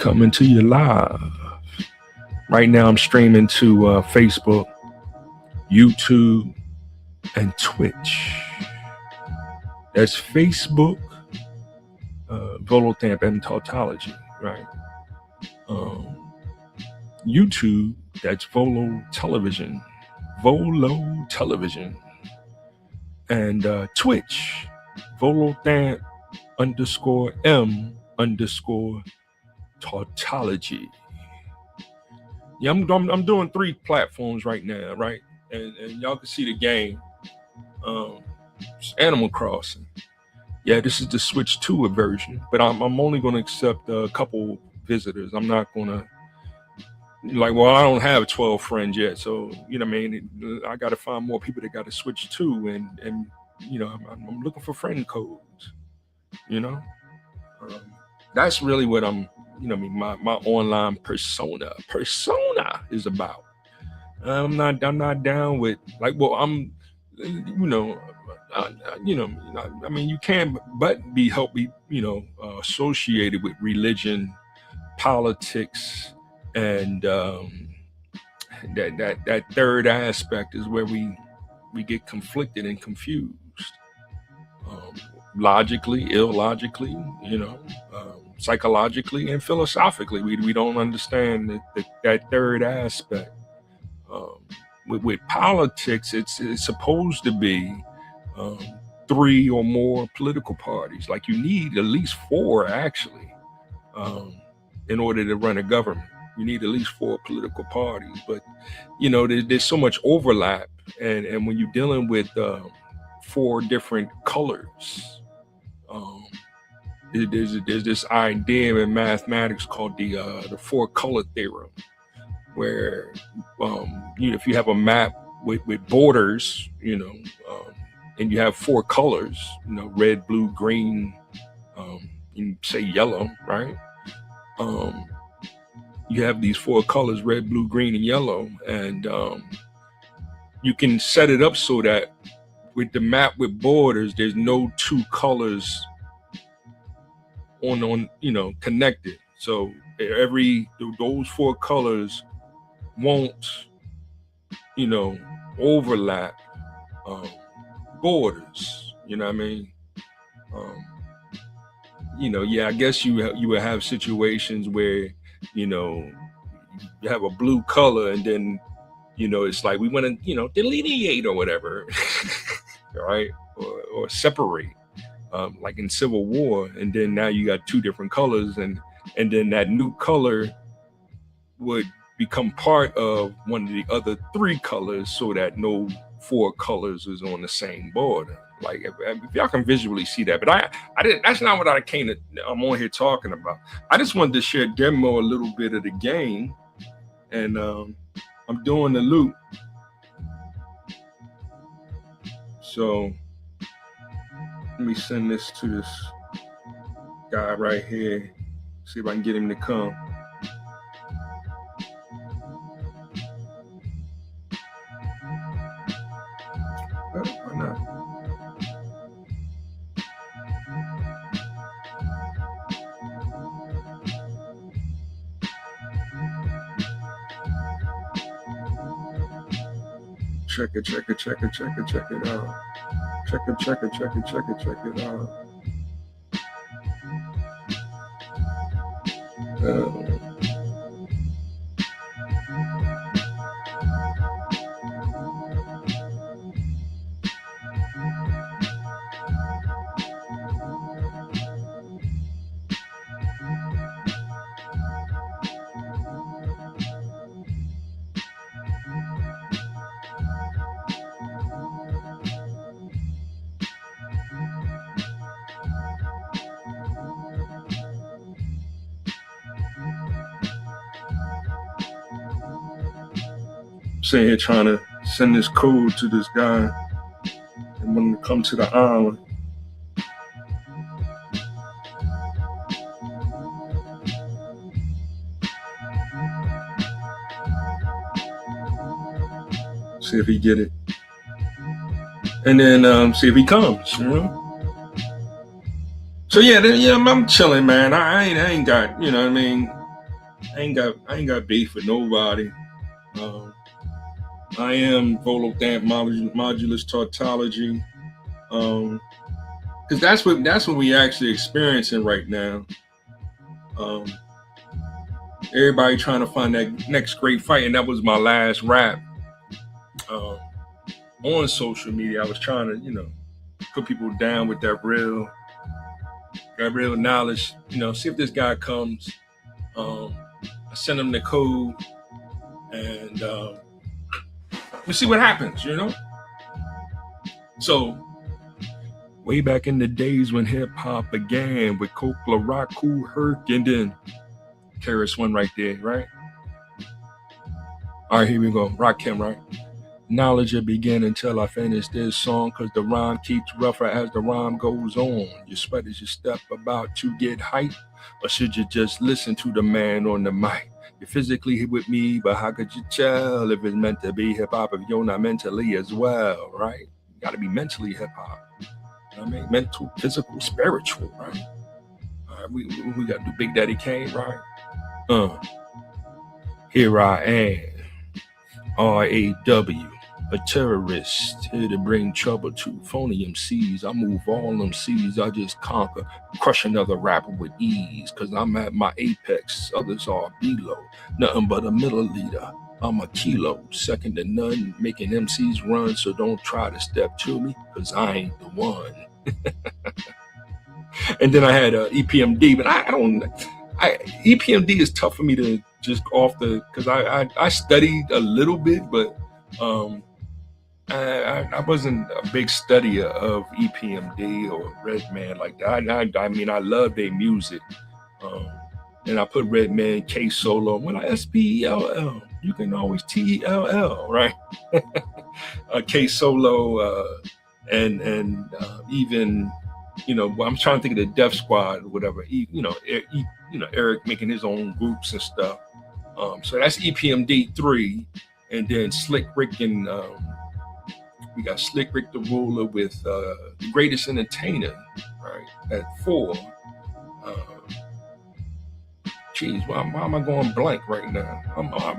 Coming to you live. Right now, I'm streaming to Facebook, YouTube, and Twitch. That's Facebook, Volothamp and Tautology, right? YouTube, that's Volo Television, and Twitch, Volothamp _M_Tautology. Yeah, I'm doing 3 platforms right now, right? And y'all can see the game. It's Animal Crossing. Yeah, this is the Switch 2 version, but I'm only going to accept a couple visitors. I'm not going to, I don't have 12 friends yet, so, you know what I mean? I got to find more people that got a Switch 2, and you know, I'm looking for friend codes, you know? That's really what I'm, you know, my online persona is about. I'm not down with I'm, you know, I mean, you can't but be associated with religion, politics, and that third aspect is where we get conflicted and confused, logically, illogically, psychologically, and philosophically. We don't understand that third aspect. With politics, it's supposed to be 3 or more political parties. Like, you need at least 4 actually, in order to run a government. You need at least 4 political parties. But there's so much overlap, and when you're dealing with 4 different colors, there's this idea in mathematics called the 4-color theorem, where if you have a map with borders, and you have 4 colors, red, blue, green, you say yellow, right? You have these 4 colors, red, blue, green, and yellow, and you can set it up so that with the map with borders, there's no 2 colors on connected. So those 4 colors won't overlap borders. You know what I mean? I guess you would have situations where you have a blue color, and then it's like we want to delineate or whatever, right? Or separate, like in Civil War, and then now you got 2 different colors, and then that new color would become part of one of the other 3 colors, so that no 4 colors is on the same border. Like, if y'all can visually see that, but I didn't. That's not what I'm on here talking about. I just wanted to share demo a little bit of the game, and I'm doing the loop. So let me send this to this guy right here. See if I can get him to come. Why not? Check it out. Check it out. Sitting here trying to send this code to this guy and want him to come to the island. See if he get it, and then see if he comes. So yeah, I'm chilling, man. I ain't got, you know what I mean. I ain't got beef with nobody. I am Volodamp modulus tautology. Because that's what we actually experiencing right now. Everybody trying to find that next great fight, and that was my last rap on social media. I was trying to, put people down with that real knowledge. See if this guy comes. I send him the code, and we see what happens. So way back in the days when hip hop began with Kokla, Rock, Kool Herc, and then KRS-One right there, right? All right, here we go. Rakim, right? Knowledge will begin until I finish this song, cause the rhyme keeps rougher as the rhyme goes on. Your sweat is your step about to get hype, or should you just listen to the man on the mic? You're physically here with me, but how could you tell if it's meant to be hip hop if you're not mentally as well, right? You gotta be mentally hip hop. Mental, physical, spiritual, right? All right, we got to do Big Daddy Kane, right? Here I am, R.A.W., a terrorist, here to bring trouble to phony MCs. I move all them C's, I just conquer, crush another rapper with ease, cause I'm at my apex, others are below, nothing but a milliliter. I'm a kilo, second to none, making MCs run, so don't try to step to me, cause I ain't the one. And then I had EPMD, but EPMD is tough for me to just off because I studied a little bit, but I wasn't a big studier of EPMD or Redman like that. I love their music. And I put Redman, K Solo. When I SPELL, you can always TELL, right? K Solo, and even, I'm trying to think of the Def Squad or whatever. Eric making his own groups and stuff. So that's EPMD 3, and then Slick Rick and we got Slick Rick the Ruler with the Greatest Entertainer, right, at 4. Geez, why am I going blank right now?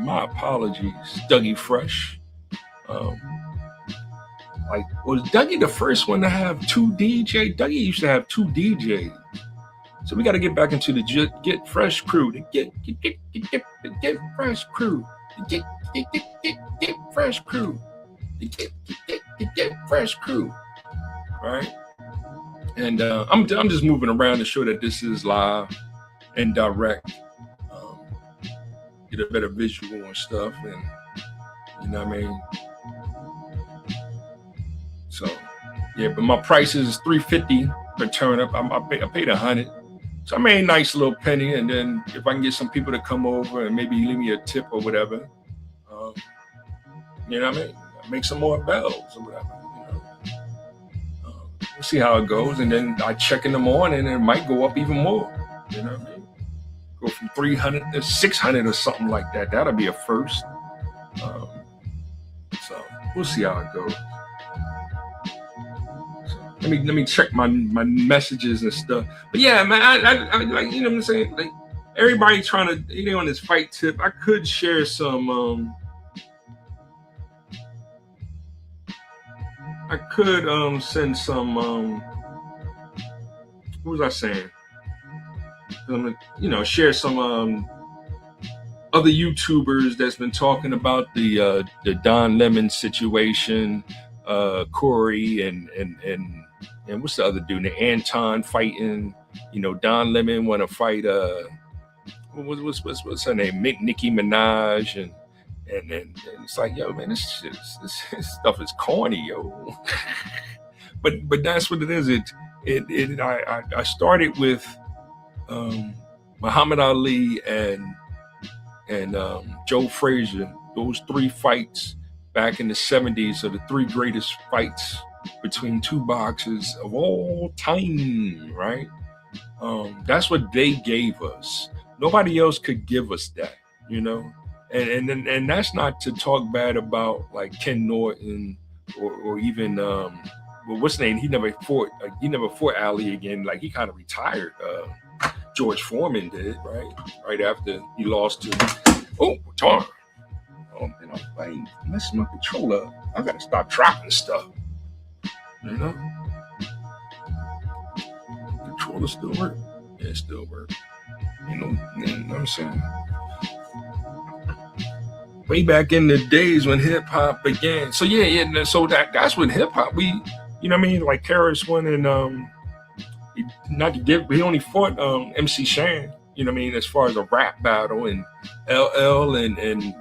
My apologies, Dougie Fresh. Was Dougie the first one to have 2 DJs? Dougie used to have 2 DJs. So we got to get back into the Get Fresh crew. The Get Fresh crew. The Get Fresh crew. The Get Fresh crew. Right? And I'm just moving around to show that this is live and direct. Get a better visual and stuff, and you know what I mean. So yeah, but my price is $350 per turn up. I paid $100, so I made a nice little penny. And then if I can get some people to come over and maybe leave me a tip or whatever, you know what I mean. Make some more bells or whatever. We'll see how it goes, and then I check in the morning, and it might go up even more. You know what I mean. Go from 300 to 600 or something like that. That'll be a first. So we'll see how it goes. So let me check my messages and stuff. But yeah, man, I like, you know what I'm saying. Like everybody trying to, on this fight tip. I could share some. I could send some. What was I saying? Share some other YouTubers that's been talking about the Don Lemon situation, Corey and what's the other dude? Anton fighting. Don Lemon want to fight. What's her name? Nicki Minaj and it's like, yo, man, this stuff is corny, yo. but that's what it is. I started with. Muhammad Ali and Joe Frazier, those 3 fights back in the 70s are the 3 greatest fights between 2 boxers of all time, right? That's what they gave us. Nobody else could give us that, and that's not to talk bad about like Ken Norton or even what's his name? He never fought Ali again. Like he kind of retired. George Foreman did, right? Right after he lost to Tar. Oh man, I'm like, messing my controller. I gotta stop dropping stuff. You know? Controller still work. Yeah, it still work. You know what I'm saying? Way back in the days when hip hop began. So yeah. So that's when hip hop we, you know what I mean? Like Karis won and he only fought MC Shan, you know what I mean, as far as a rap battle, and LL and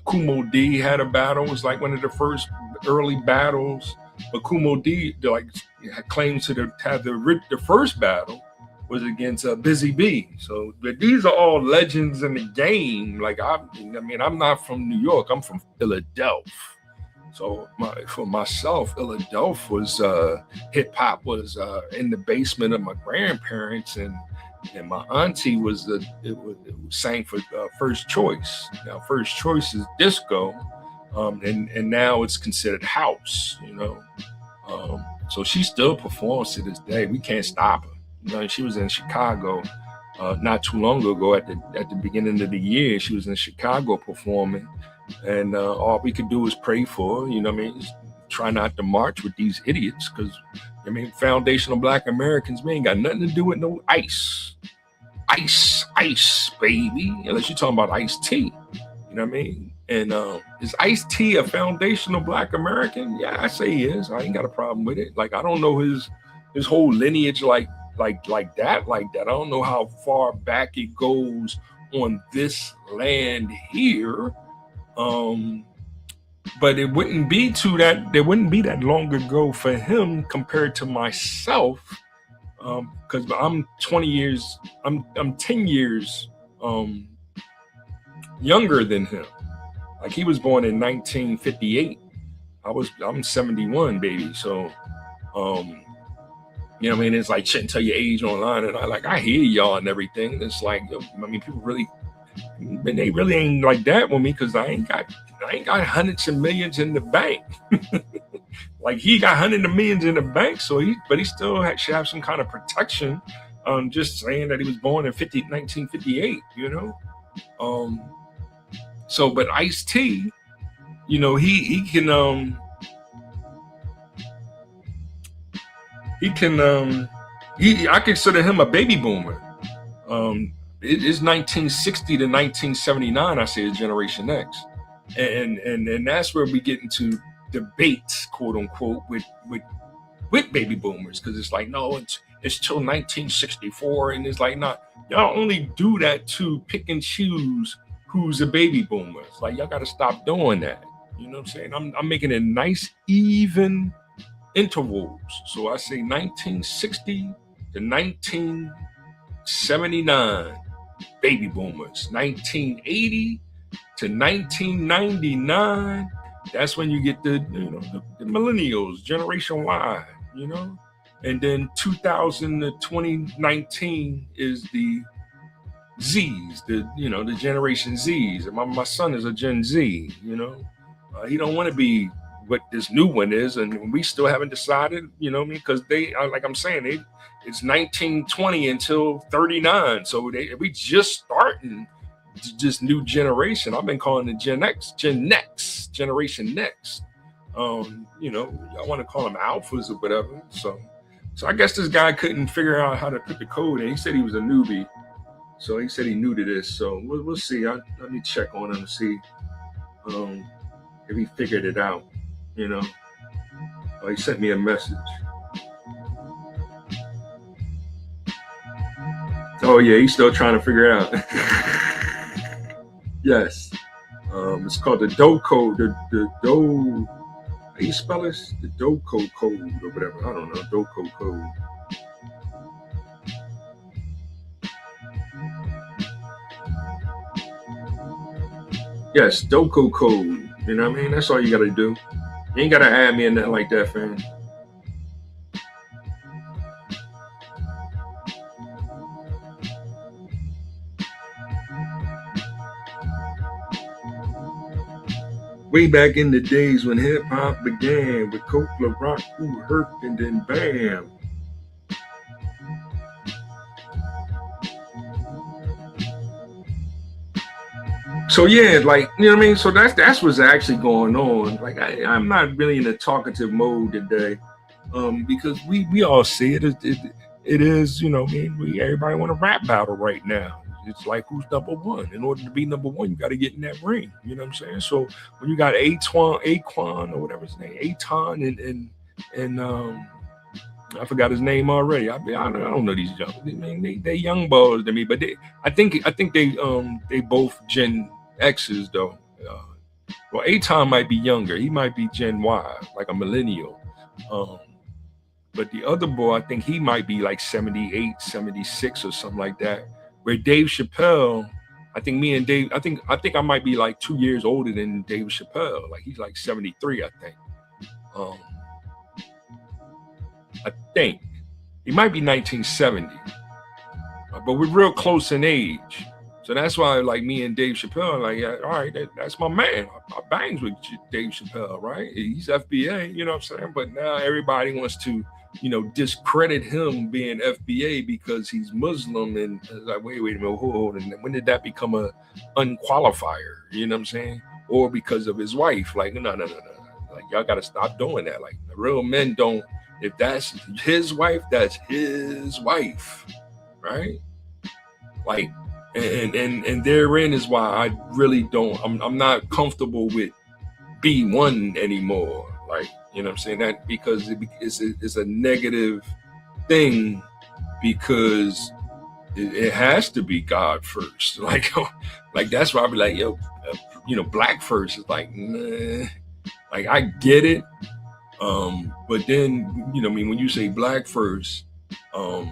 Kumo D had a battle. It was like one of the first early battles. But Kumo D had claimed to have the first battle was against Busy B. So, but these are all legends in the game. Like I'm not from New York. I'm from Philadelphia. So for myself, Philadelphia was hip hop was in the basement of my grandparents, and my auntie was sang for First Choice. Now First Choice is disco, and now it's considered house. You know, so she still performs to this day. We can't stop her. You know, she was in Chicago not too long ago at the beginning of the year. She was in Chicago performing. And all we could do was pray for her, you know what I mean? Try not to march with these idiots, because, I mean, foundational Black Americans, we ain't got nothing to do with no ICE. ICE, baby. Unless you're talking about Ice-T, you know what I mean? And is Ice-T a foundational Black American? Yeah, I say he is. I ain't got a problem with it. Like, I don't know his whole lineage like that. I don't know how far back it goes on this land here. But it wouldn't be that long ago for him compared to myself, because I'm 20 years, I'm 10 years younger than him. Like, he was born in 1958. I'm 71, baby. So, you know what I mean? It's like, shouldn't tell your age online, and I hear y'all and everything. It's like, I mean, people really. But they really ain't like that with me, because I ain't got hundreds of millions in the bank. Like, he got hundreds of millions in the bank, but he still should have some kind of protection. Just saying that he was born in 1958, you know. So, but Ice-T, you know, he can I consider him a baby boomer. It is 1960 to 1979, I say, is Generation X. And that's where we get into debates, quote unquote, with baby boomers, because it's like, no, it's till 1964, and it's like, nah, y'all only do that to pick and choose who's a baby boomer. It's like, y'all got to stop doing that. You know what I'm saying? I'm making it nice, even intervals. So I say 1960 to 1979. Baby boomers. 1980 to 1999, that's when you get the millennials, Generation Y, you know. And then 2000 to 2019 is the Z's, the Generation Z's. And my son is a Gen Z, you know. He don't want to be what this new one is, and we still haven't decided, you know what I mean? Because they, like I'm saying, it's 1920 until 39, so we just starting this new generation. I've been calling it Gen Next, Generation Next. You know, I want to call them alphas or whatever. So I guess this guy couldn't figure out how to put the code in. He said he was a newbie, so he said he new to this. So we'll see. Let me check on him and see if he figured it out. You know, he sent me a message. Oh yeah, he's still trying to figure it out. Yes, it's called the DO code. The DO. How you spell this? The DOCO code or whatever. I don't know. DOCO code. Yes, DOCO code. You know what I mean? That's all you gotta do. You ain't gotta add me in nothing like that, fam. Way back in the days when hip hop began with Coke, LaRock, Who Hurt, and then bam. So yeah, like you know what I mean. So that's what's actually going on. Like I'm not really in a talkative mode today, because we all see it. It is, you know, I mean, everybody want a rap battle right now. It's like who's number one. In order to be number one, you got to get in that ring. You know what I'm saying? So when you got Aquan or whatever his name, Aton and I forgot his name already. I don't know these young. I mean, they young boys to me, but I think they both Gen X's though. Well, Aton might be younger. He might be Gen Y, like a millennial. Um, but the other boy, I think he might be like 78, 76 or something like that. Where Dave Chappelle, I think me and Dave, I think I might be like 2 years older than Dave Chappelle. Like he's like 73, I think. Um, I think he might be 1970, but we're real close in age. So that's why, like me and Dave Chappelle, like, yeah, all right, that's my man. I bangs with Dave Chappelle, right? He's FBA, you know what I'm saying? But now everybody wants to, discredit him being FBA because he's Muslim, and it's like, wait a minute, hold on. And when did that become a unqualifier? You know what I'm saying? Or because of his wife? Like, no. Like, y'all got to stop doing that. Like, the real men don't. If that's his wife, that's his wife, right? Like, and therein is why I really don't. I'm not comfortable with B1 anymore. Like, you know what I'm saying? That because it's a negative thing, because it has to be God first. Like that's why I be like, yo, black first is like, nah. Like I get it, but then I mean, when you say black first, I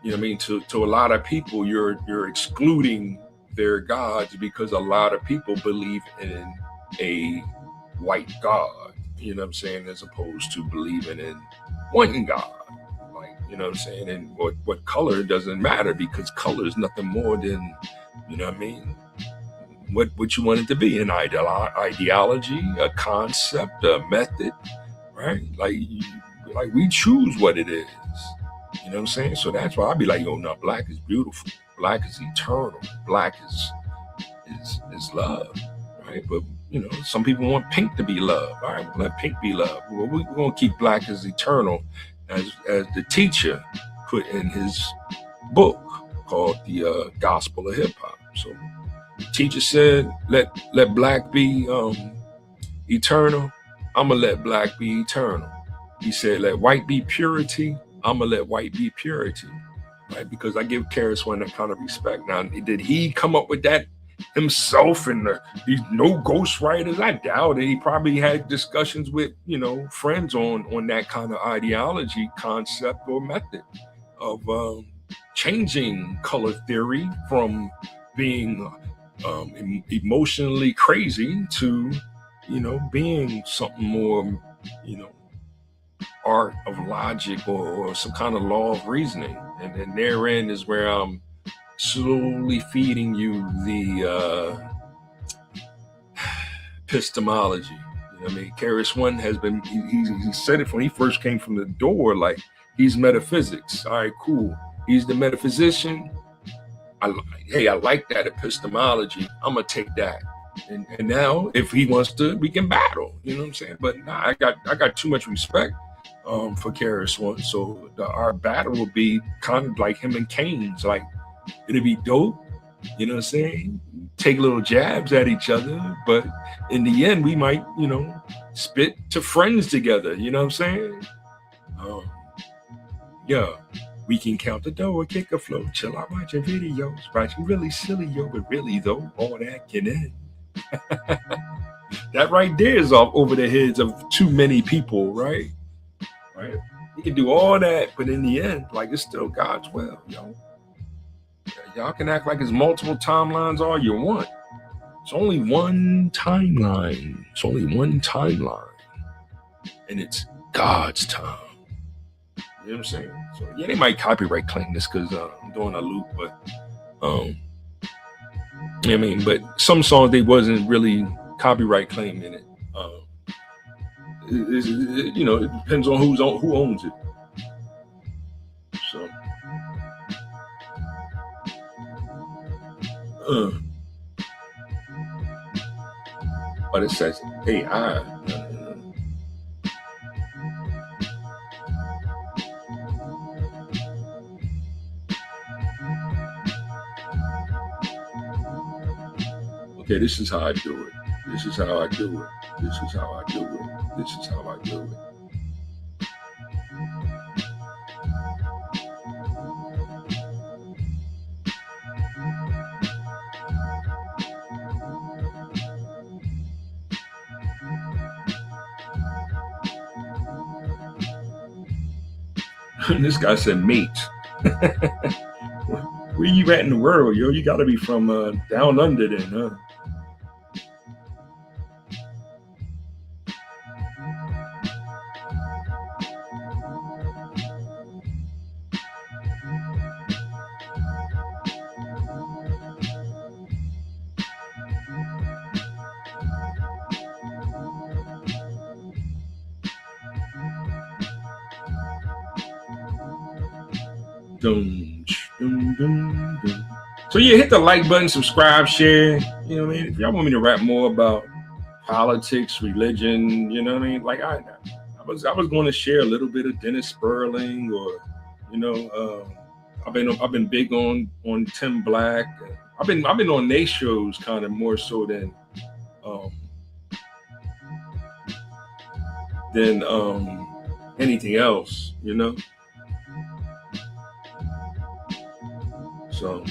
mean, to a lot of people, you're excluding their gods, because a lot of people believe in a white God, you know what I'm saying, as opposed to believing in one God. Like, you know what I'm saying? And what color doesn't matter, because color is nothing more than, you know what I mean, what you want it to be, an ideology, a concept, a method, right? Like we choose what it is. You know what I'm saying? So that's why I be like, yo, no, black is beautiful. Black is eternal. Black is love, right? But some people want pink to be love. All right, let pink be love. Well, we're gonna keep black as eternal, as the teacher put in his book called the Gospel of Hip Hop. So the teacher said, let black be eternal. I'm gonna let black be eternal. He said, let white be purity. I'm gonna let white be purity, right? Because I give KRS-One that kind of respect. Now, did he come up with that himself and these no ghostwriters? I doubt it. He probably had discussions with friends on that kind of ideology, concept, or method of changing color theory from being emotionally crazy to being something more art of logic, or some kind of law of reasoning. And then therein is where I'm slowly feeding you the epistemology. You know what I mean? KRS-One has been, he said it when he first came from the door, like, he's metaphysics. All right, cool. He's the metaphysician. I like that epistemology. I'm going to take that. And now, if he wants to, we can battle. You know what I'm saying? But nah, I got too much respect for KRS-One. So our battle will be kind of like him and Kane's. Like, it'll be dope. You know what I'm saying? Take little jabs at each other. But in the end, we might, spit to friends together. You know what I'm saying? Yeah. We can count the dough or kick a flow. Chill out watching videos. Watching really silly, yo. But really, though, all that can end. That right there is off over the heads of too many people, right? Right. You can do all that, but in the end, like, it's still God's will, yo. Y'all can act like it's multiple timelines all you want. It's only one timeline. It's only one timeline. And it's God's time. You know what I'm saying? So yeah, they might copyright claim this because I'm doing a loop, but I mean, but some songs they wasn't really copyright claiming it. It depends on who owns it. So, but it says AI. Okay, this is how I do it. This is how I do it. This is how I do it. This is how I do it. This guy said mate. Where you at in the world, yo? You gotta be from down under then, huh? Dum, dum, dum, dum. So yeah, hit the like button, subscribe, share. You know what I mean? If y'all want me to rap more about politics, religion, you know what I mean? Like I was going to share a little bit of Dennis Sperling, or I've been big on Tim Black. I've been on their shows kind of more so than anything else, you know. So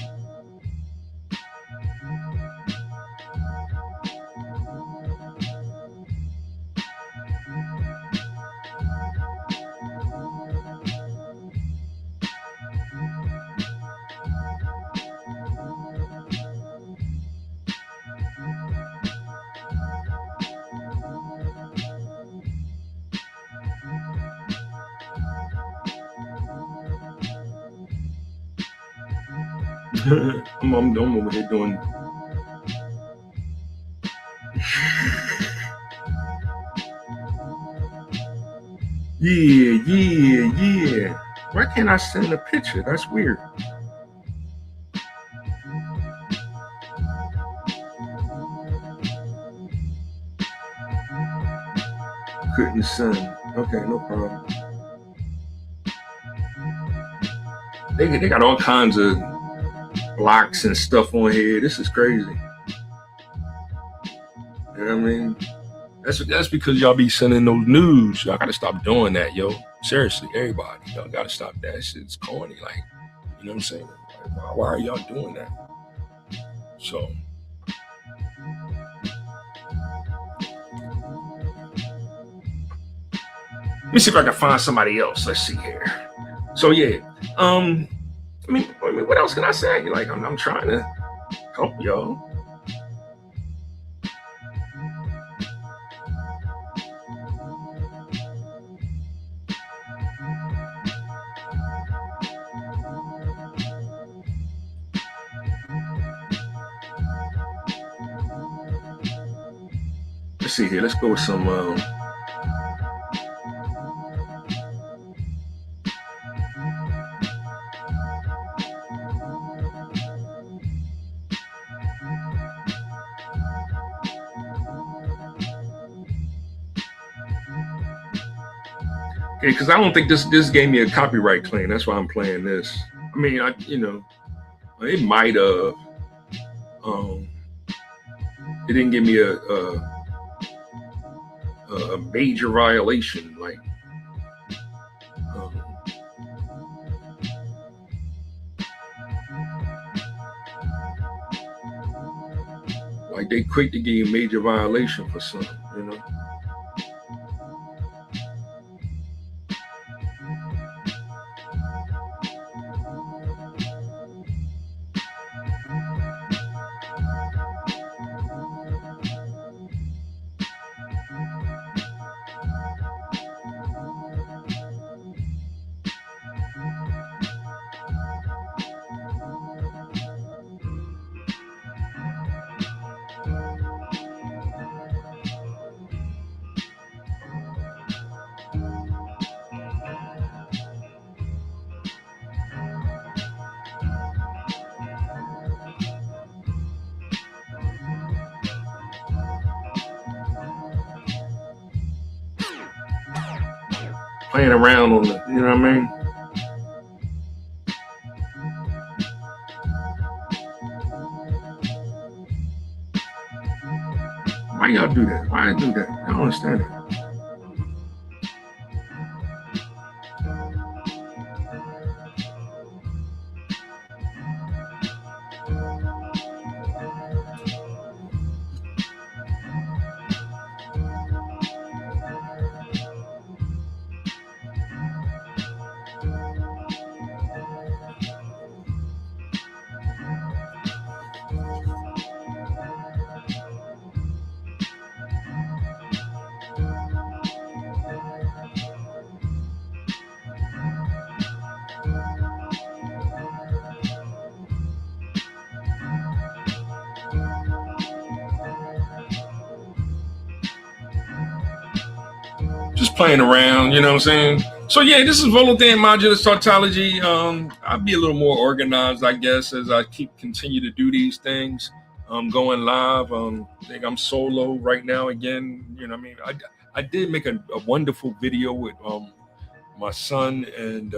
I'm over here doing. Yeah. Why can't I send a picture? That's weird. Couldn't send. Okay, no problem. They got all kinds of blocks and stuff on here. This is crazy. You know what I mean? That's because y'all be sending those news. Y'all gotta stop doing that, yo. Seriously, everybody, y'all gotta stop that. Shit's corny. Like, you know what I'm saying? Like, why are y'all doing that? So let me see if I can find somebody else. Let's see here. So yeah, I mean, what else can I say? Like, I'm trying to help y'all. Let's see here. Let's go with some. Because I don't think this gave me a copyright claim. That's why I'm playing this. I mean, it might have. It didn't give me a major violation, like they quick to give you a major violation for something, you know. playing around on the, you know what I mean? Why y'all do that? Why I do that? I don't understand it. Just playing around, you know what I'm saying? So yeah, this is Volanthan Modulus Tautology. I'll be a little more organized, I guess, as I continue to do these things. Going live. I think I'm solo right now again. You know what I mean? I did make a wonderful video with my son, and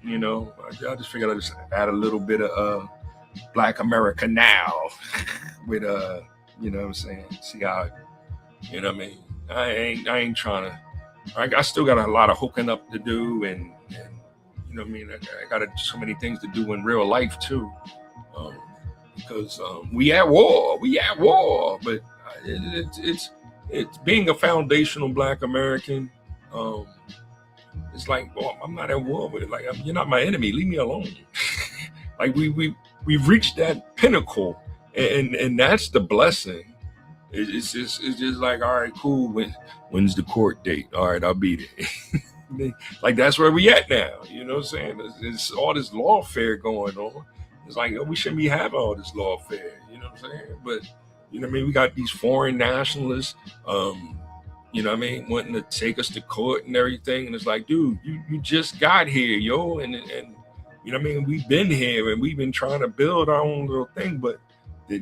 you know, I just figured I'd just add a little bit of Black America Now with you know what I'm saying? See how, you know what I mean? I ain't trying to. I still got a lot of hooking up to do, and you know what I mean. I got so many things to do in real life too, because we at war. But it's being a foundational Black American. It's like, well, I'm not at war with it. Like, you're not my enemy. Leave me alone. Like we've reached that pinnacle, and that's the blessing. It's just like, all right, cool. When's the court date? All right, I'll be there. Like, that's where we at now. You know what I'm saying? It's all this lawfare going on. It's like, oh, we shouldn't be having all this lawfare. You know what I'm saying? But you know what I mean? We got these foreign nationalists, you know what I mean, wanting to take us to court and everything. And it's like, dude, you just got here, yo, and you know what I mean? We've been here and we've been trying to build our own little thing, but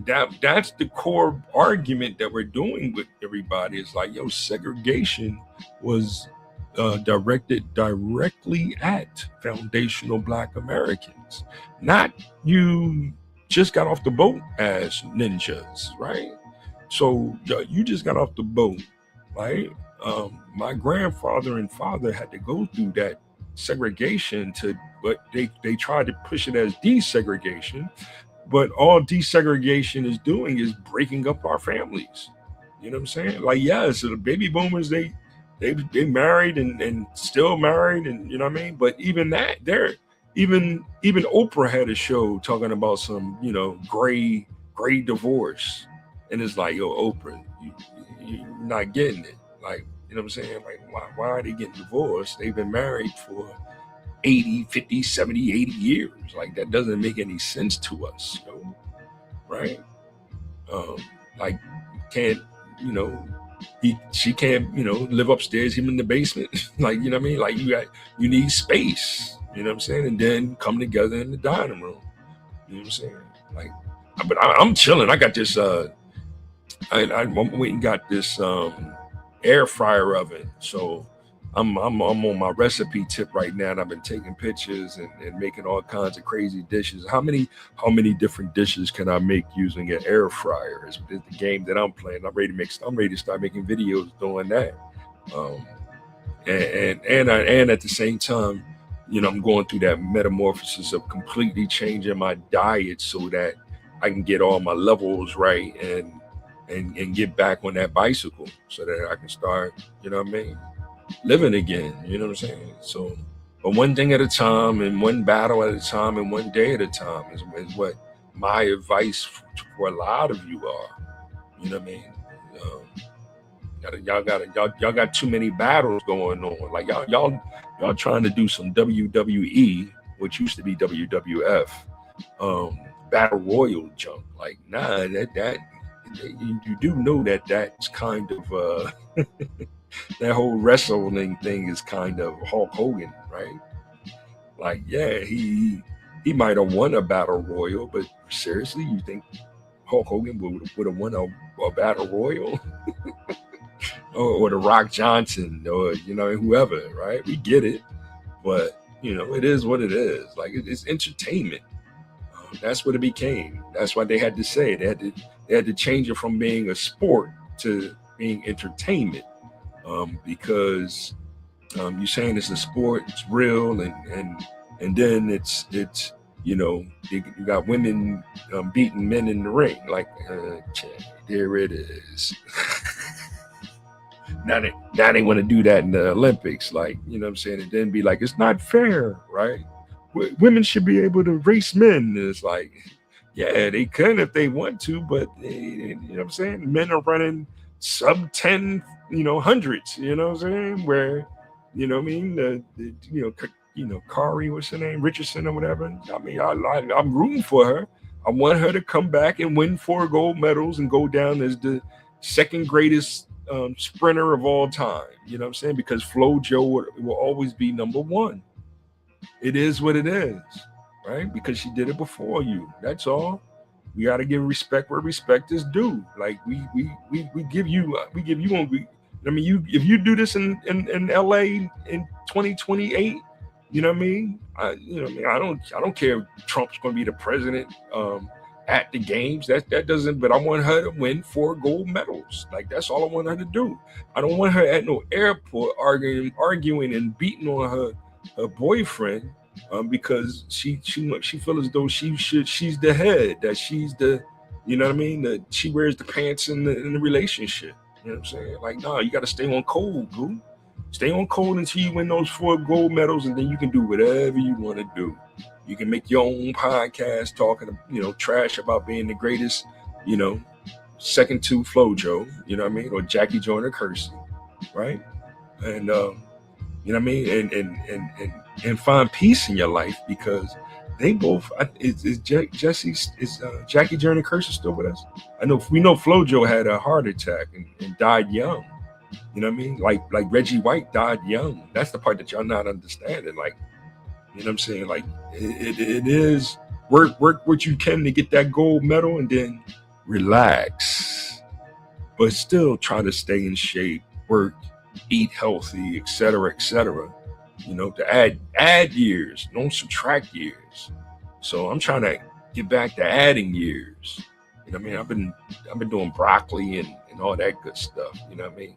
that's the core argument that we're doing with everybody. It's like, yo, segregation was directed directly at foundational Black Americans, not you just got off the boat as ninjas, right? So you just got off the boat, right? My grandfather and father had to go through that segregation but they tried to push it as desegregation. But all desegregation is doing is breaking up our families. You know what I'm saying? Like, yeah, so the baby boomers, they married and still married, and you know what I mean? But even that, even Oprah had a show talking about some, you know, gray divorce. And it's like, yo, Oprah, you're not getting it. Like, you know what I'm saying? Like, why are they getting divorced? They've been married for 80, 50, 70, 80 years. Like, that doesn't make any sense to us, you know? Right? Like, can't, you know, she can't, you know, live upstairs, him in the basement. Like, you know what I mean? Like, you need space, you know what I'm saying? And then come together in the dining room. You know what I'm saying? Like, but I'm chilling. I got this, I went and got this air fryer oven. So I'm on my recipe tip right now, and I've been taking pictures and making all kinds of crazy dishes. How many different dishes can I make using an air fryer? Is the game that I'm playing. I'm ready to start making videos doing that. And at the same time, you know, I'm going through that metamorphosis of completely changing my diet so that I can get all my levels right and get back on that bicycle so that I can start, you know what I mean, living again. You know what I'm saying? So, but one thing at a time, and one battle at a time, and one day at a time is what my advice for a lot of you are. You know what I mean? Y'all got too many battles going on. Like y'all trying to do some WWE, which used to be WWF, battle royal junk. Like, nah, that you do know that's kind of that whole wrestling thing is kind of Hulk Hogan, right? Like, yeah, he might have won a battle royal, but seriously, you think Hulk Hogan would have won a battle royal? or the Rock Johnson, or whoever, right? We get it, but it is what it is. Like it's entertainment. That's what it became. That's why they had to say it. They had to change it from being a sport to being entertainment, because you're saying it's a sport, it's real, and then you got women beating men in the ring. Like, there it is. Now they want to do that in the Olympics, like, what I'm saying, and then be like, it's not fair, right? Women should be able to race men. And it's like, yeah, they can if they want to, but what I'm saying, men are running sub 10, hundreds, what I'm saying, where, what I mean, Kari, what's her name, Richardson or whatever. I mean, I'm rooting for her. I want her to come back and win 4 gold medals and go down as the second greatest sprinter of all time. You know what I'm saying? Because FloJo will always be number one. It is what it is, right? Because she did it before you. That's all. We got to give respect where respect is due. Like we give you I mean, if you do this in LA in 2028, you know what I mean? I don't care if Trump's going to be the president at the games. That doesn't. But I want her to win 4 gold medals. Like, that's all I want her to do. I don't want her at no airport arguing and beating on her boyfriend, because she feels as though she's the head, that she's the, you know what I mean, that she wears the pants in the relationship. You know what I'm saying? Like, no, you got to stay on cold, boo. Stay on cold until you win those 4 gold medals, and then you can do whatever you want to do. You can make your own podcast talking, trash about being the greatest, second to FloJo, you know what I mean, or Jackie Joyner Kersee, right? And you know what I mean, and find peace in your life, because they both. Is Jackie Joyner Kersee still with us? We know FloJo had a heart attack and died young. You know what I mean? Like Reggie White died young. That's the part that y'all not understanding. Like, you know what I'm saying? Like, it is work what you can to get that gold medal, and then relax, but still try to stay in shape, work, eat healthy, etc., etc. To add years, don't subtract years. So I'm trying to get back to adding years. You know what I mean? I've been doing broccoli and all that good stuff. You know what I mean?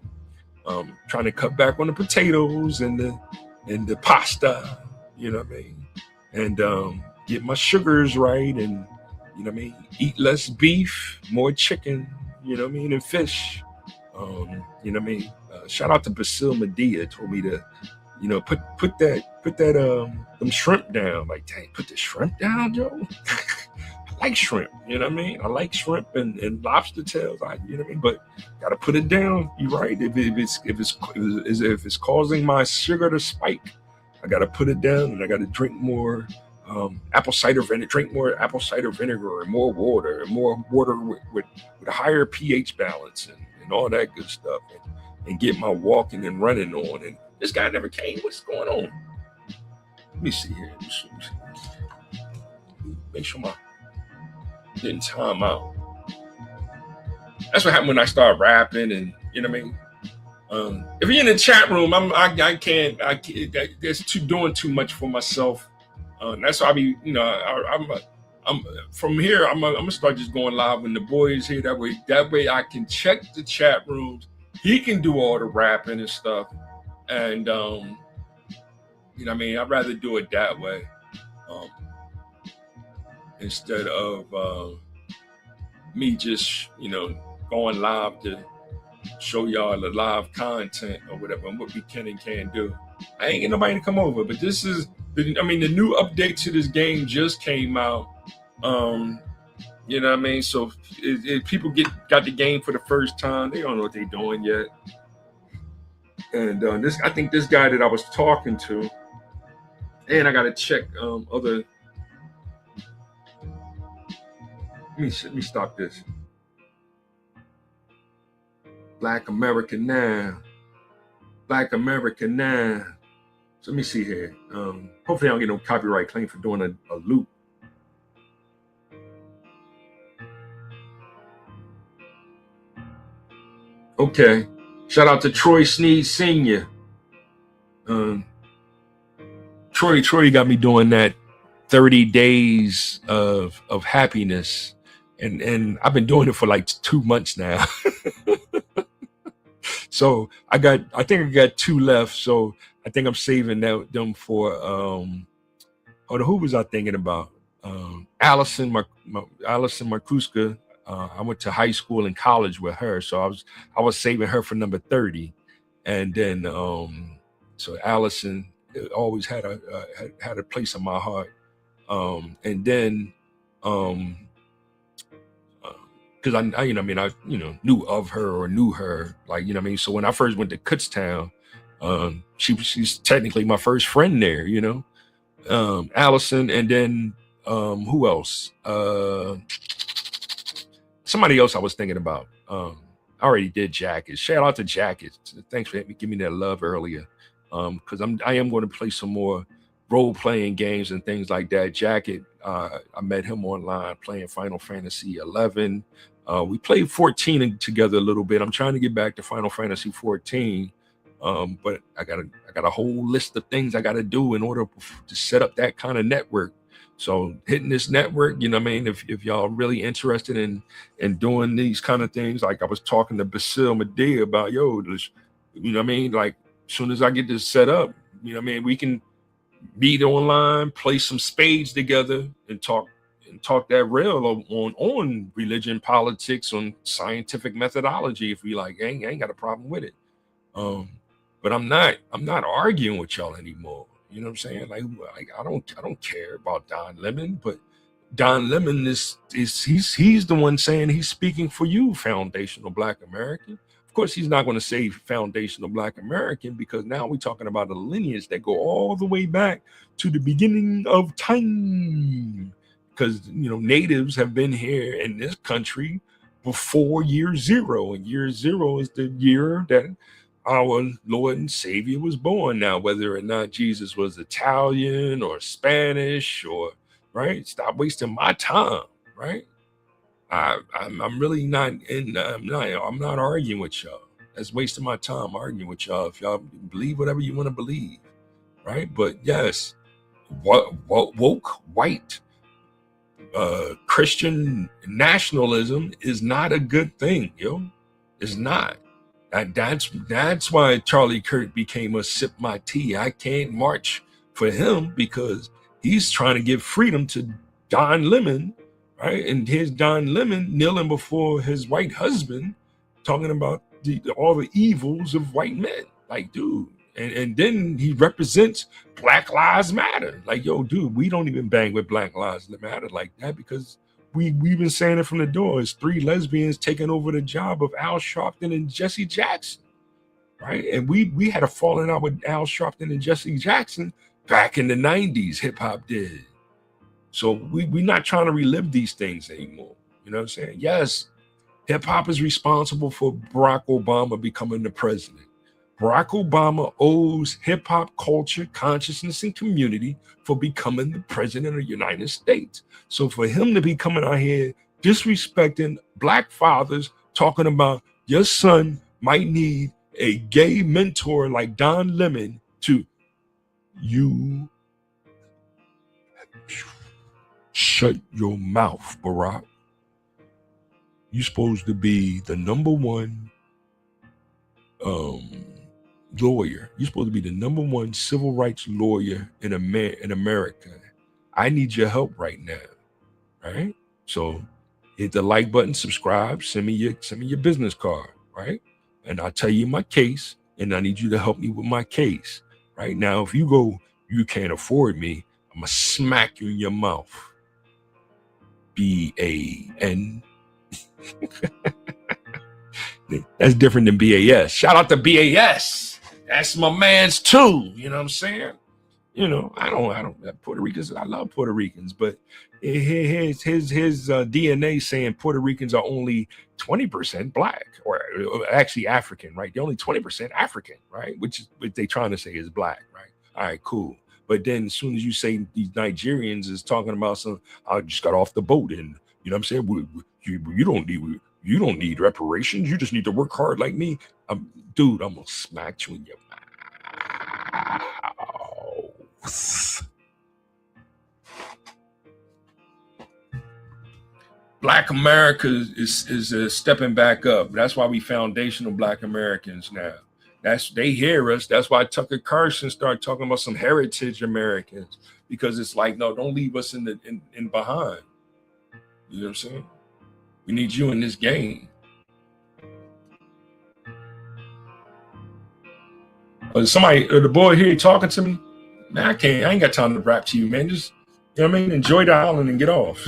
Trying to cut back on the potatoes and the pasta. You know what I mean? And get my sugars right, and you know what I mean? Eat less beef, more chicken. You know what I mean? And fish. You know what I mean? Shout out to Basil Medea, told me to, put that them shrimp down. Like, dang, put the shrimp down, Joe. I like shrimp, you know what I mean? I like shrimp and lobster tails. You know what I mean? But gotta put it down. You're right. If it's causing my sugar to spike, I gotta put it down, and I gotta drink more apple cider vinegar. Drink more apple cider vinegar, and more water, with a higher pH balance, and all that good stuff, and get my walking and running on. And this guy never came. What's going on? Let me see here. Make sure my didn't time out. That's what happened when I started rapping, and you know what I mean. If you're in the chat room, I can't. There's doing too much for myself. That's why I be, I'm from here. I'm gonna start just going live when the boy is here. That way I can check the chat rooms. He can do all the rapping and stuff, and you know what I mean. I'd rather do it that way, instead of me just going live to show y'all the live content or whatever, and what we can and can't do. I ain't get nobody to come over, but this is the new update to this game just came out. You know what I mean? So if people got the game for the first time, they don't know what they're doing yet. And I think this guy that I was talking to, and I got to check other. Let me stop this. Black America Now. Black America Now. So let me see here. Hopefully I don't get no copyright claim for doing a loop. Okay. Shout out to Troy Sneed Sr. Um, Troy got me doing that 30 days of happiness. And I've been doing it for like 2 months now. So I think I got two left. So I think I'm saving them for who was I thinking about? Allison Markuska. I went to high school and college with her, so I was saving her for number 30, and then so Allison always had a place in my heart, and then because I knew of her or knew her, like, so when I first went to Kutztown, she's technically my first friend there, Allison, and then who else? Somebody else I was thinking about. I already did Jacket. Shout out to Jacket. Thanks for giving me that love earlier. Because I am going to play some more role playing games and things like that. Jacket, I met him online playing Final Fantasy 11. We played 14 together a little bit. I'm trying to get back to Final Fantasy 14. But I got a whole list of things I got to do in order to set up that kind of network. So hitting this network, if y'all really interested in doing these kind of things, like I was talking to Basil Medea about, like as soon as I get this set up, we can meet online, play some spades together, and talk that real on religion, politics, on scientific methodology. If we like, I ain't got a problem with it. But I'm not arguing with y'all anymore. You know what I'm saying? Like I don't care about Don Lemon, but Don Lemon he's the one saying he's speaking for you, foundational Black American. Of course, he's not going to say foundational Black American, because now we're talking about a lineage that go all the way back to the beginning of time. Because natives have been here in this country before year zero, and year zero is the year that our Lord and Savior was born. Now, whether or not Jesus was Italian or Spanish, or right, stop wasting my time, right? I'm really not I'm not arguing with y'all. That's wasting my time arguing with y'all. If y'all believe whatever you want to believe, right? But yes, woke white Christian nationalism is not a good thing, yo. It's not. That's why Charlie Kirk became a sip my tea. I can't march for him because he's trying to give freedom to Don Lemon, right? And here's Don Lemon kneeling before his white husband, talking about all the evils of white men. Like, dude. And then he represents Black Lives Matter. Like, yo, dude, we don't even bang with Black Lives Matter like that, because we've been saying it from the door. It's three lesbians taking over the job of Al Sharpton and Jesse Jackson, right? And we had a falling out with Al Sharpton and Jesse Jackson back in the 90s, hip hop did. So we're not trying to relive these things anymore. You know what I'm saying? Yes, hip hop is responsible for Barack Obama becoming the president. Barack Obama owes hip hop culture, consciousness, and community for becoming the president of the United States. So for him to be coming out here disrespecting Black fathers, talking about your son might need a gay mentor like Don Lemon to, you shut your mouth, Barack. You're supposed to be the number one lawyer. You're supposed to be the number one civil rights lawyer in America. I need your help right now, right? So hit the like button, subscribe, send me your business card, right? And I'll tell you my case, and I need you to help me with my case. Right now, if you go, you can't afford me, I'm gonna smack you in your mouth. BAN. That's different than BAS. Shout out to BAS. That's my man's too. You know what I'm saying? I don't Puerto Ricans. I love Puerto Ricans, but his DNA saying Puerto Ricans are only 20% Black, or actually African, right? They're only 20% African, right? Which is what they trying to say is Black, right? All right, cool. But then as soon as you say these Nigerians is talking about I just got off the boat, and you know what I'm saying? You don't need. You don't need reparations. You just need to work hard like me. Dude, I'm gonna smack you in your mouth. Black America is stepping back up. That's why we foundational Black Americans now. They hear us. That's why Tucker Carlson started talking about some heritage Americans, because it's like, no, don't leave us in behind. You know what I'm saying? We need you in this game. Somebody, the boy here talking to me, man, I ain't got time to rap to you, man. Just, you know what I mean? Enjoy the island and get off.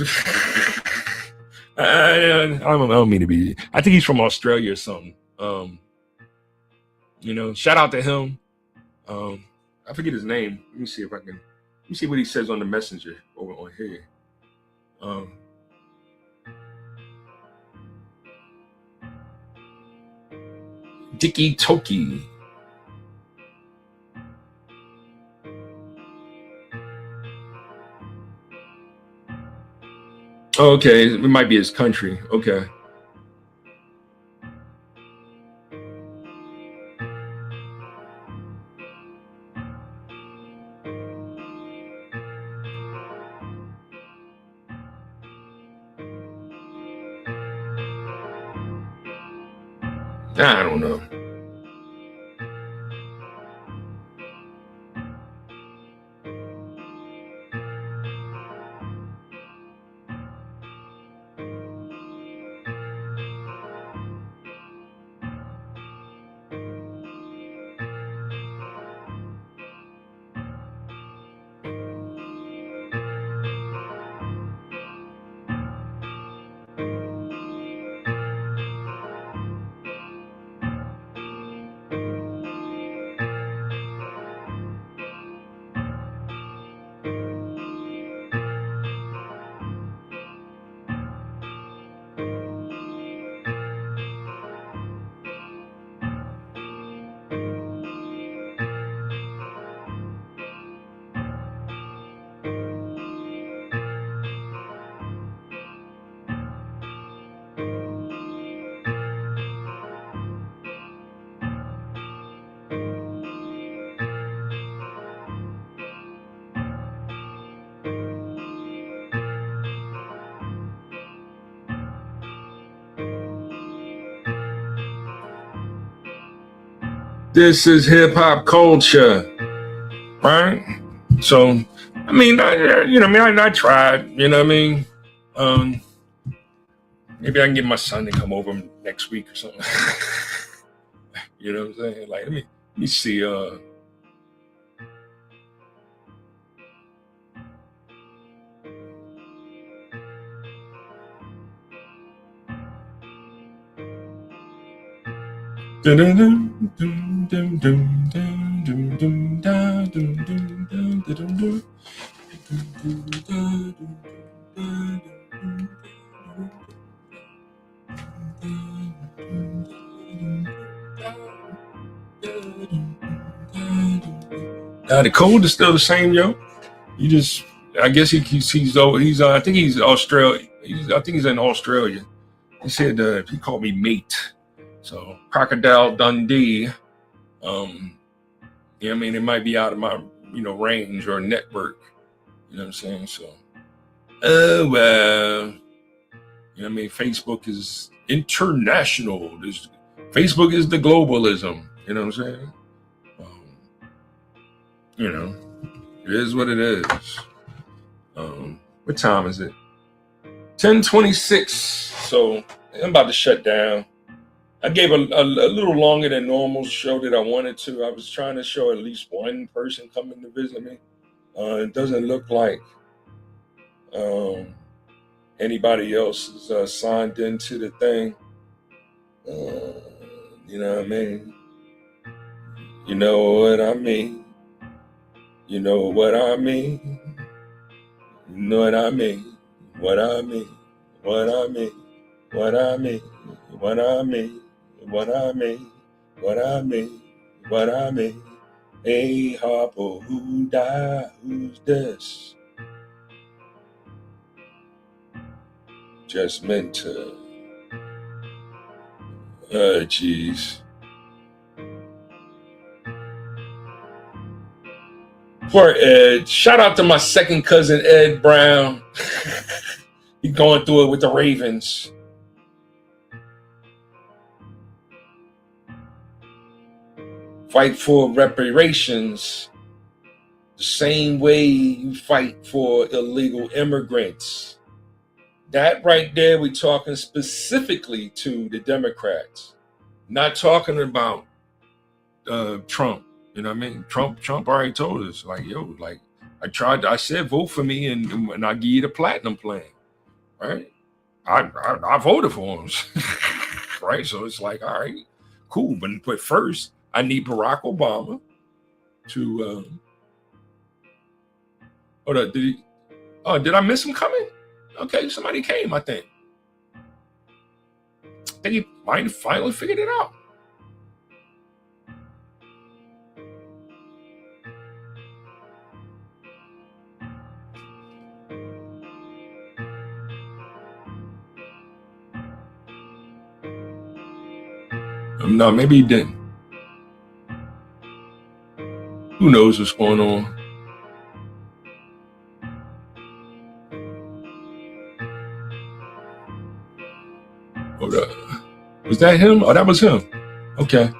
I don't mean to be. I think he's from Australia or something. Shout out to him. I forget his name. Let me see what he says on the messenger over on here. Dicky Toki. Okay, it might be his country. Okay. I don't know. This is hip hop culture, right? So, I mean, I tried. You know what I mean? Maybe I can get my son to come over next week or something. You know what I'm saying? Like, let me see. The code is still the same, yo. You just, I guess I think he's Australia. I think he's in Australia. He said he called me mate. So Crocodile Dundee. I mean, it might be out of my range or network. You know what I'm saying? So, well, I mean, Facebook is international. Facebook is the globalism. You know what I'm saying? It is what it is. What time is it? 10:26. So I'm about to shut down. I gave a little longer than normal show that I wanted to. I was trying to show at least one person coming to visit me. It doesn't look like anybody else is signed into the thing. You know what I mean? You know what I mean? You know what I mean? You know what I mean? What I mean? What I mean? What I mean? What I mean? What I mean? What I mean? What I mean? Hey, Harpo, who died? Who's this? Just meant to Jeez. Poor Ed. Shout out to my second cousin, Ed Brown. He going through it with the Ravens. Fight for reparations the same way you fight for illegal immigrants. That right there, we're talking specifically to the Democrats, not talking about Trump. You know what I mean? Trump already told us, like, yo, like, I said, vote for me and I'll give you the platinum plan, right? I voted for him, right? So it's like, all right, cool. But first, I need Barack Obama to, hold up, did I miss him coming? Okay, somebody came, I think. I think he might have finally figured it out. No, maybe he didn't. Who knows what's going on? Hold up. Was that him? Oh, that was him. Okay.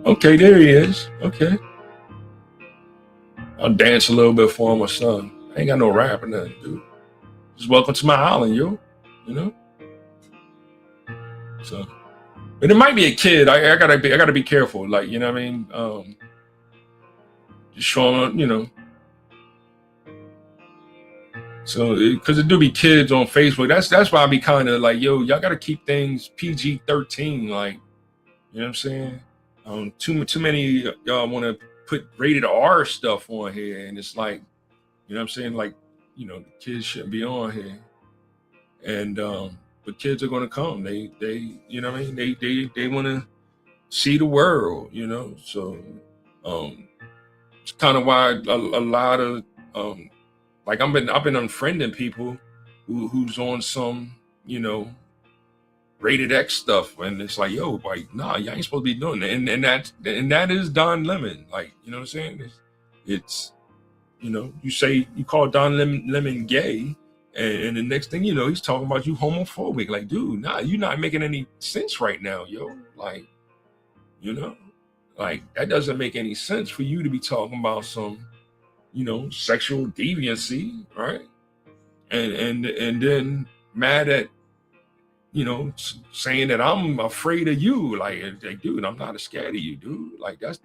Okay, there he is. Okay. I'll dance a little bit for my son. I ain't got no rap or nothing, dude. Just welcome to my island, yo. You know? So, but it might be a kid. I gotta be careful. Like, you know what I mean? Just showing, you know. So, because it do be kids on Facebook. That's why I be kind of like, yo, y'all gotta keep things PG-13. Like, you know what I'm saying? Too many y'all want to put rated R stuff on here, and it's like, you know what I'm saying? Like, you know, the kids shouldn't be on here. And but kids are gonna come. They you know what I mean? They wanna see the world, you know. So um it's kind of why a lot of like I've been unfriending people who's on some, you know, rated X stuff, and it's like, yo, like, nah, you ain't supposed to be doing that. And that is Don Lemon. Like, you know what I'm saying? It's you know, you call Don Lemon gay, and the next thing you know, he's talking about you homophobic. Like, dude, nah, you're not making any sense right now, yo. Like, you know, like that doesn't make any sense for you to be talking about some, you know, sexual deviancy, right? And then mad at, you know, saying that I'm afraid of you. Like, dude, I'm not scared of you, dude. Like that's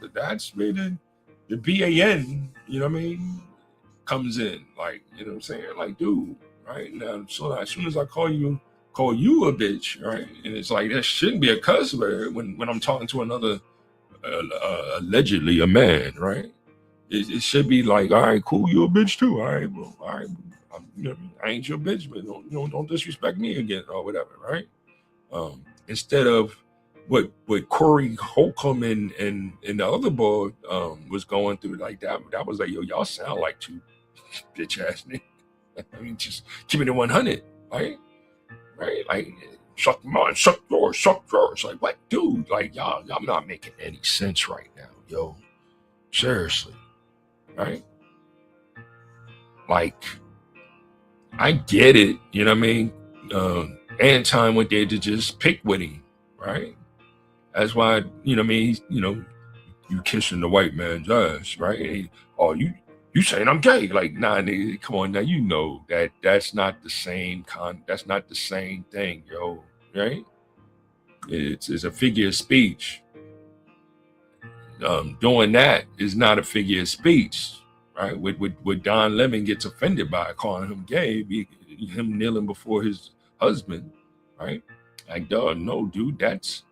where the BAN, you know what I mean, comes in. Like, you know what I'm saying? Like, dude, right now. So as soon as I call you a bitch, right? And it's like that shouldn't be a cuss word when I'm talking to another allegedly a man, right? It should be like, all right, cool, you a bitch too. All right, well, all right. You know, I ain't your bitch, but don't disrespect me again or whatever, right? Instead of what Corey Holcomb and the other boy was going through, like that was like, yo, y'all sound like two bitch ass niggas. I mean, just keep it at 100, right? Right? Like, suck mine, suck yours. Like, what, dude? Like, y'all not making any sense right now, yo. Seriously, right? Like, I get it, you know what I mean? Anton went there to just pick with him, right? That's why, you know what I mean? You kissing the white man's ass, right? Oh, you saying I'm gay? Like, nah, nigga, come on now. You know that's not the same that's not the same thing, yo, right? It's a figure of speech. Doing that is not a figure of speech, right? What Don Lemon gets offended by calling him gay, him kneeling before his husband, right? Like, dog, no, dude, that's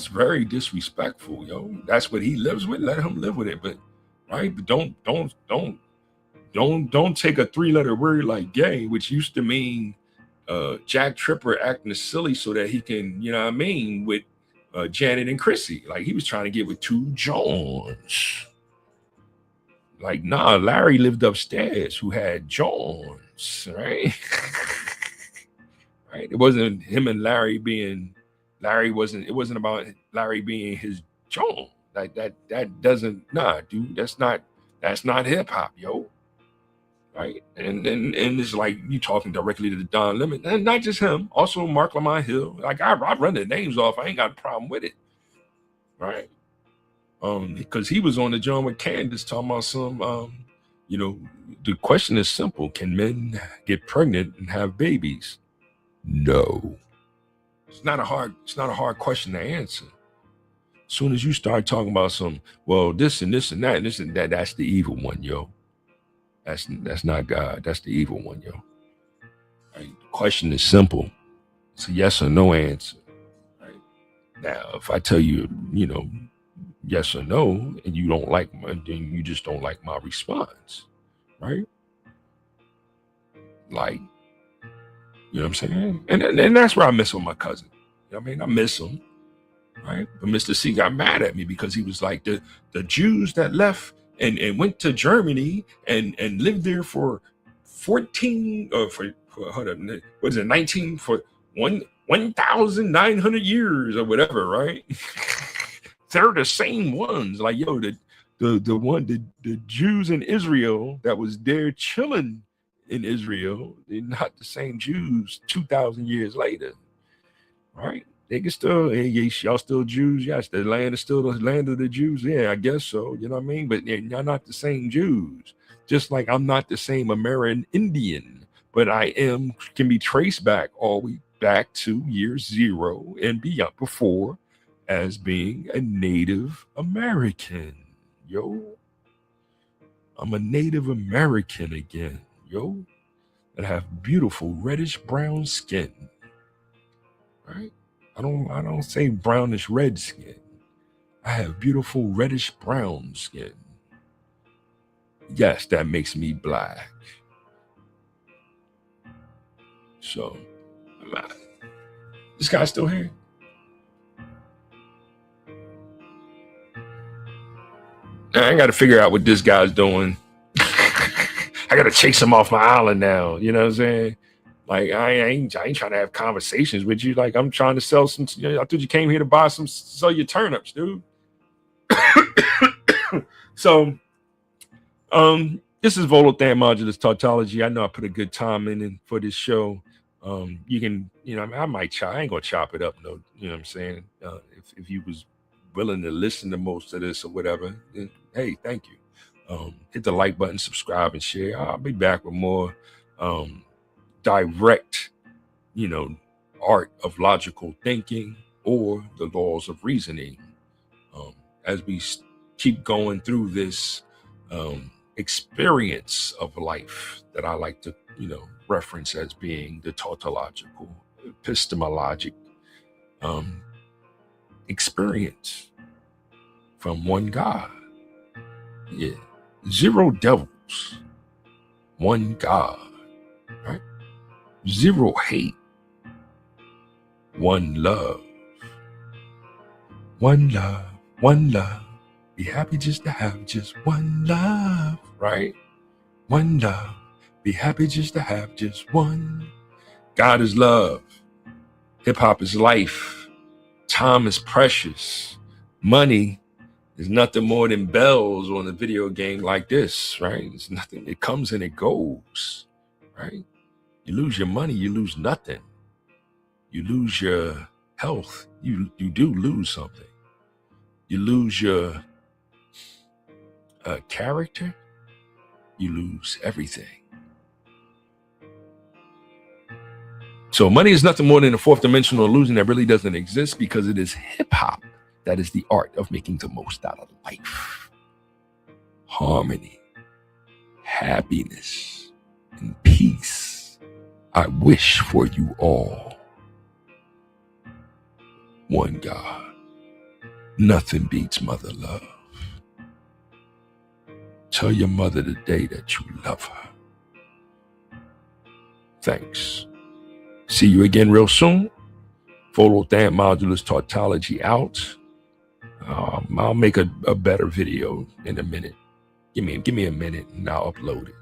very disrespectful, yo. That's what he lives with. Let him live with it, but right, but don't take a three-letter word like gay, which used to mean Jack Tripper acting silly so that he can, you know what I mean, with Janet and Chrissy. Like, he was trying to get with two Jones. Like, nah, Larry lived upstairs who had Jones, right? Right. It wasn't him and Larry being it wasn't about Larry being his Jones. Like that doesn't nah, dude. That's not hip hop, yo. Right. And it's like you talking directly to the Don Lemon. And not just him, also Mark Lamont Hill. Like I run the names off. I ain't got a problem with it. Right. Because he was on the John with Candace talking about some the question is simple. Can men get pregnant and have babies? No. It's not a hard question to answer. As soon as you start talking about this and this and that and this and that, that's the evil one, yo. That's not God. That's the evil one, yo. Right? The question is simple. It's a yes or no answer. Right? Now, if I tell you, yes or no, and you don't like then you just don't like my response, right? Like, you know what I'm saying? And that's where I miss with my cousin. You know what I mean? I miss him, right? But Mr. C got mad at me because he was like, the Jews that left and went to Germany and lived there for 14 or for hold up, what is it, 19 for 1,900 years or whatever, right? They're the same ones. Like, yo, the Jews in Israel that was there chilling in Israel, they're not the same Jews 2,000 years later, right? They can still, hey, y'all still Jews? Yes, the land is still the land of the Jews. Yeah, I guess so. You know what I mean? But y'all not the same Jews. Just like I'm not the same American Indian, but I can be traced back all the way back to year zero and beyond before as being a Native American. Yo, I'm a Native American again, yo, that have beautiful reddish brown skin, right? I don't say brownish red skin. I have beautiful reddish brown skin. Yes, that makes me black. So, this guy's still here. I got to figure out what this guy's doing. I got to chase him off my island now. You know what I'm saying? Like I ain't trying to have conversations with you. Like I'm trying to sell some. I thought you came here to sell your turnips, dude. So, this is Volothan Modulus Tautology. I know I put a good time in for this show. You can, I might chop. I ain't gonna chop it up, no. You know what I'm saying? If you was willing to listen to most of this or whatever, then hey, thank you. Hit the like button, subscribe, and share. I'll be back with more direct, art of logical thinking or the laws of reasoning as we keep going through this experience of life that I like to, reference as being the tautological, epistemologic experience from one God. Yeah. 0 devils, 1 God, right? 0 hate, 1 love. 1 love, 1 love. Be happy just to have just 1 love, right? 1 love. Be happy just to have just 1. God is love. Hip hop is life. Time is precious. Money is nothing more than bells on a video game like this, right? It's nothing. It comes and it goes, right? You lose your money, you lose nothing. You lose your health, you do lose something. You lose your character, you lose everything. So money is nothing more than a 4th dimensional illusion that really doesn't exist because it is hip hop that is the art of making the most out of life. Harmony, happiness, and peace. I wish for you all. 1 God. Nothing beats mother love. Tell your mother today that you love her. Thanks. See you again real soon. Volothan Modulus Tautology out. I'll make a better video in a minute. Give me a minute and I'll upload it.